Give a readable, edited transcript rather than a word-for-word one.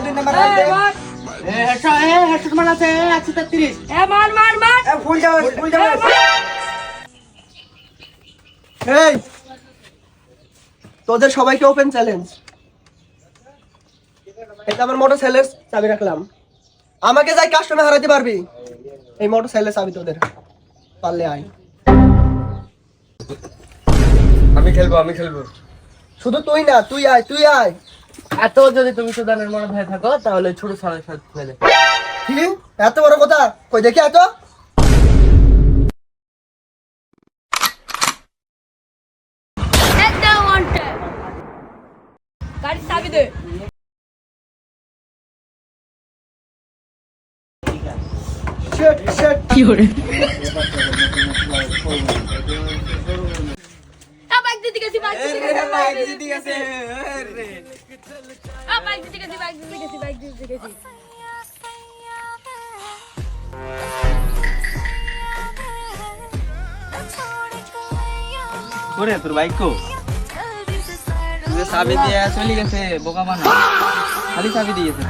দুই নাম্বার রাখ দে হেডশট মান আছে 133 মার ফুল যাও এই তোদের সবাইকে ওপেন চ্যালেঞ্জ। এটা আমার মোটর সাইকেলের চাবি রাখলাম, আমাকে যাই কাস্টমে হারাতে পারবি এই মোটর সাইকেলের চাবি তোদের, পারলে আয়। আমি খেলবো শুধু তুই না, তুই আয়। এত যদি তুমি সুদানের মনে ভয় থাকো তাহলে ছোট সালের সাথে খেলে কি এত বড় কথা, কই দেখি এত গাড়ি চাবি দে। শেট কি করে বাইক দিতে গেছি বাইক দিতে গেছি ওরে তোর বাইক কো তুই চাবি দিয়ে চলে গেছে বোকা বানা, খালি চাবি দিয়েছে।